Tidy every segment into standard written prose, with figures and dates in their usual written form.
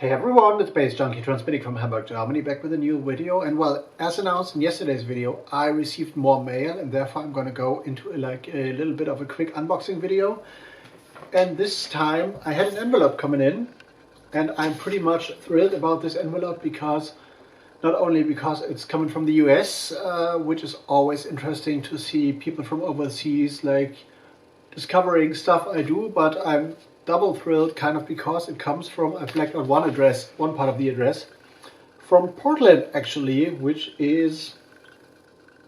Hey everyone, it's Baze Junkie transmitting from Hamburg, Germany, back with a new video. And well, as announced in yesterday's video, I received more mail and therefore I'm going to go into a little bit of a quick unboxing video. And this time I had an envelope coming in and I'm pretty much thrilled about this envelope because not only because it's coming from the US, which is always interesting to see people from overseas like discovering stuff I do, but I'm double thrilled kind of because it comes from, I blacked out one part of the address, from Portland actually, which is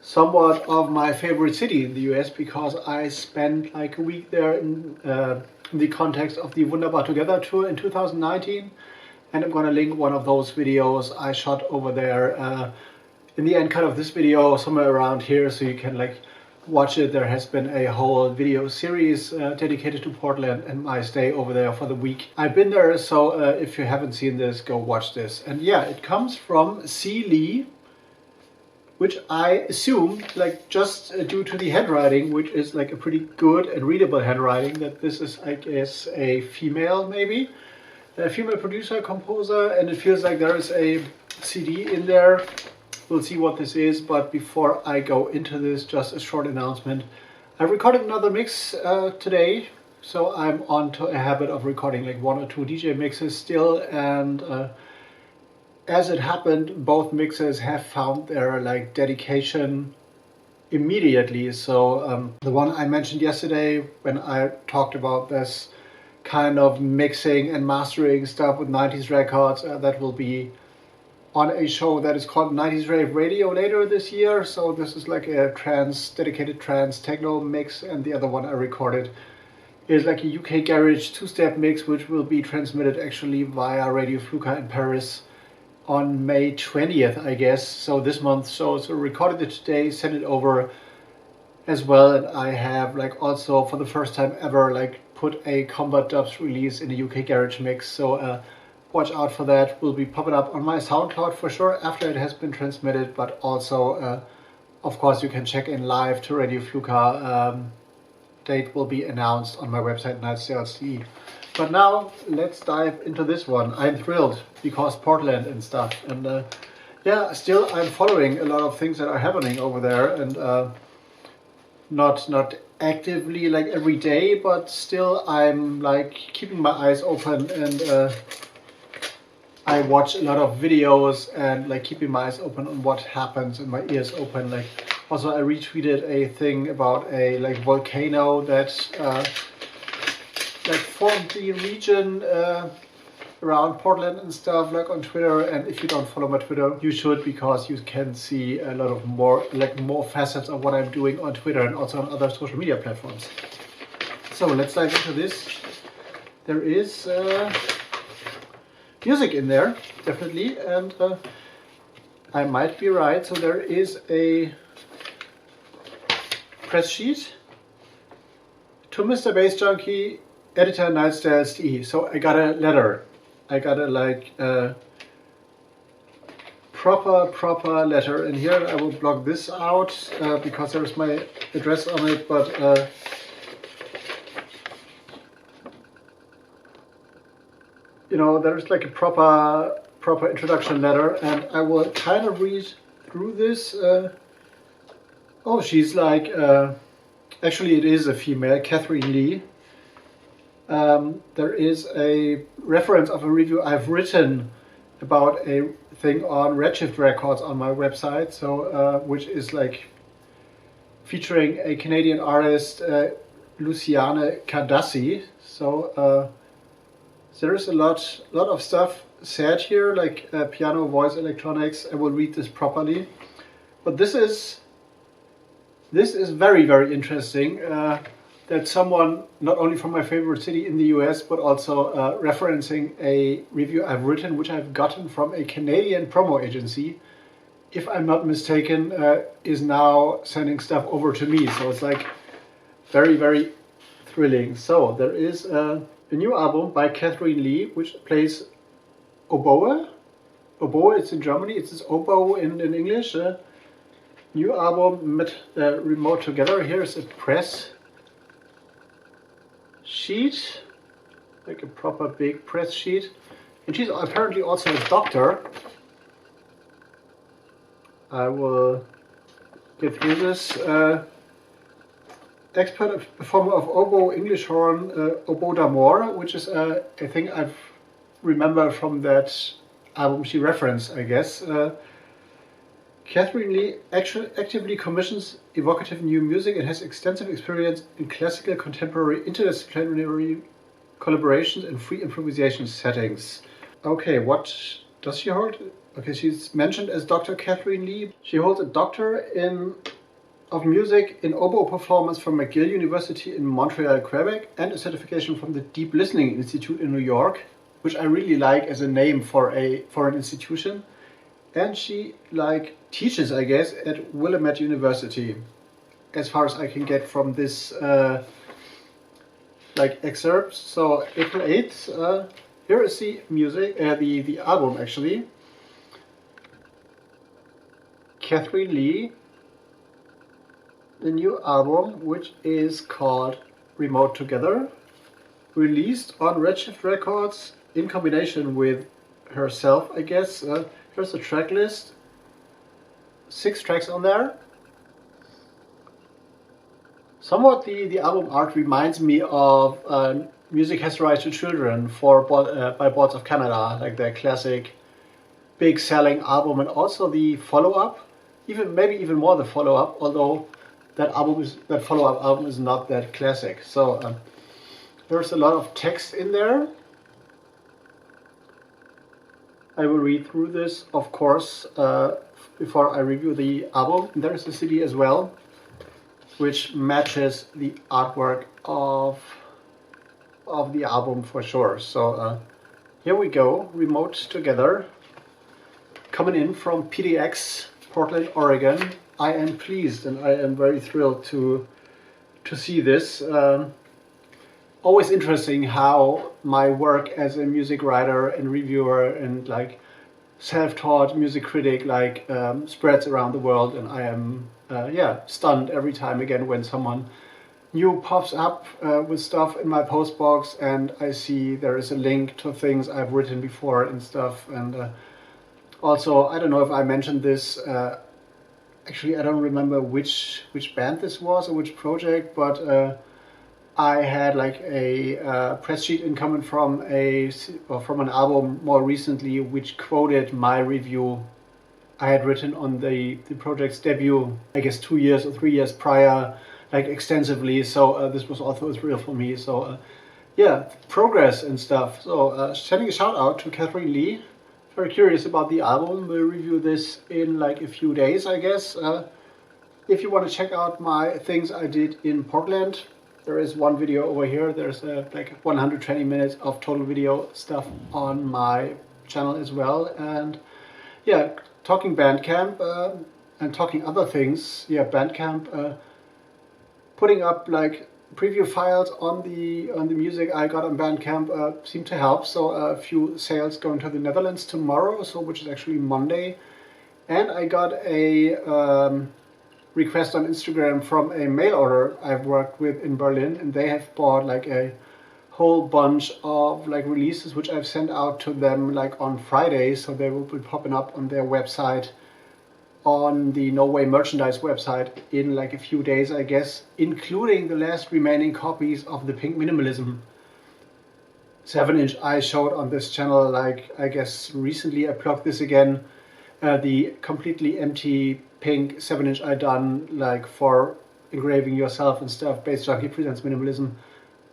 somewhat of my favorite city in the US because I spent like a week there in the context of the Wunderbar Together tour in 2019, and I'm gonna link one of those videos I shot over there in the end cut of this video somewhere around here, so you can like watch it. There has been a whole video series dedicated to Portland and my stay over there for the week I've been there, so if you haven't seen this, go watch this. And yeah, it comes from C. Lee, which I assume, like just due to the handwriting, which is like a pretty good and readable handwriting, that this is, I guess, a female, maybe a female producer, composer, and it feels like there is a CD in there. We'll see what this is, but before I go into this, just a short announcement. I recorded another mix today, so I'm on to a habit of recording like 1 or 2 DJ mixes still, and as it happened, both mixes have found their like dedication immediately. So the one I mentioned yesterday when I talked about this kind of mixing and mastering stuff with 90s records, that will be on a show that is called 90s Rave Radio later this year. So this is like a dedicated trance techno mix, and the other one I recorded is like a UK garage 2-step mix, which will be transmitted actually via Radio Flouka in Paris on May 20th, I guess, so this month. So recorded it today, sent it over as well, and I have like also for the first time ever like put a Combat Dubs release in a UK garage mix, so watch out for that. Will be popping up on my SoundCloud for sure after it has been transmitted, but also of course you can check in live to Radio Flouka. Date will be announced on my website nightstale.de. But now let's dive into this one. I'm thrilled because Portland and stuff, and yeah, still I'm following a lot of things that are happening over there, and not actively like every day, but still I'm like keeping my eyes open, and I watch a lot of videos and like keeping my eyes open on what happens and my ears open. Like also I retweeted a thing about a like volcano that like formed the region around Portland and stuff, like on Twitter. And if you don't follow my Twitter, you should, because you can see a lot of more facets of what I'm doing on Twitter and also on other social media platforms. So let's dive into this. There is music in there, definitely, and I might be right. So there is a press sheet to Mr. Baze Junkie, editor nightstale.de. So I got a letter. I got a like proper letter in here. I will block this out because there's my address on it, but you know, there's like a proper introduction letter, and I will kind of read through this. Oh, she's like, actually it is a female, Catherine Lee. There is a reference of a review I've written about a thing on Redshift Records on my website, so which is like featuring a Canadian artist, Luciane Cardassi. So there is a lot of stuff said here, like piano, voice, electronics. I will read this properly, but this is very interesting. That someone not only from my favorite city in the US, but also referencing a review I've written, which I've gotten from a Canadian promo agency, if I'm not mistaken, is now sending stuff over to me. So it's like very thrilling. So there is a new album by Catherine Lee, which plays oboe. Oboe, it's in Germany, it's oboe in English. New album mit Remote Together. Here's a press sheet, like a proper big press sheet. And she's apparently also a doctor. I will get through this. Expert performer of oboe, English horn, oboe d'amour, which is a thing I remember from that album she referenced, I guess. Catherine Lee actively commissions evocative new music and has extensive experience in classical, contemporary, interdisciplinary collaborations and free improvisation settings. Okay, what does she hold? Okay, she's mentioned as Dr. Catherine Lee. She holds a doctor of music in oboe performance from McGill University in Montreal, Quebec, and a certification from the Deep Listening Institute in New York, which I really like as a name for an institution. And she teaches, I guess, at Willamette University, as far as I can get from this excerpt. So April 8th, here is the music, the album actually. Catherine Lee, the new album, which is called Remote Together, released on Redshift Records in combination with herself, I guess. Here's the track list. 6 tracks on there. Somewhat the album art reminds me of Music Has the Right to Children by Boards of Canada, like their classic big selling album, and also the follow-up, maybe even more the follow-up, although that follow-up album is not that classic. So there's a lot of text in there. I will read through this, of course, before I review the album. And there's the CD as well, which matches the artwork of the album for sure. So here we go, Remote Together, coming in from PDX, Portland, Oregon. I am pleased and I am very thrilled to see this. Always interesting how my work as a music writer and reviewer and self-taught music critic spreads around the world, and I am stunned every time again when someone new pops up with stuff in my post box and I see there is a link to things I've written before and stuff. And also, I don't know if I mentioned this, actually I don't remember which band this was or which project, but I had a press sheet incoming from an album more recently, which quoted my review I had written on the project's debut, I guess 2 years or 3 years prior, extensively. So this was also a thrill for me. So yeah, progress and stuff. So sending a shout out to Catherine Lee. Very curious about the album. We'll review this in a few days, I guess. If you want to check out my things I did in Portland, there is one video over here. There's 120 minutes of total video stuff on my channel as well. And yeah, talking BANDCAMP and talking other things. Yeah, BANDCAMP, putting up preview files on the music I got on BANDCAMP seemed to help. So a few sales going to the Netherlands tomorrow, which is actually Monday. And I got a request on Instagram from a mail order I've worked with in Berlin, and they have bought a whole bunch of releases which I've sent out to them on Friday, so they will be popping up on their website, on the No Way merchandise website, in a few days, I guess, including the last remaining copies of the Pink Minimalism 7-inch I showed on this channel. I guess recently I plugged this again, the completely empty pink 7-inch I done for engraving yourself and stuff, baze.djunkiii presents minimalism.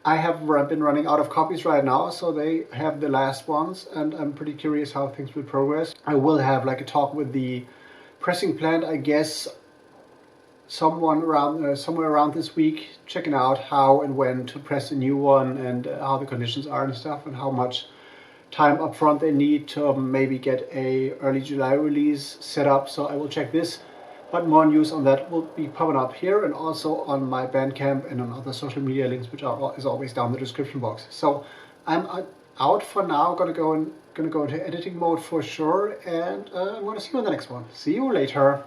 I have been running out of copies right now, so they have the last ones, and I'm pretty curious how things will progress. I will have a talk with the pressing plant, I guess, somewhere around this week, checking out how and when to press a new one and how the conditions are and stuff, and how much time up front they need to maybe get a early July release set up. So I will check this. But more news on that will be popping up here and also on my BANDCAMP and on other social media links, which are as always down in the description box. So I'm out for now. Gonna go into editing mode for sure, and I'm gonna see you in the next one. See you later.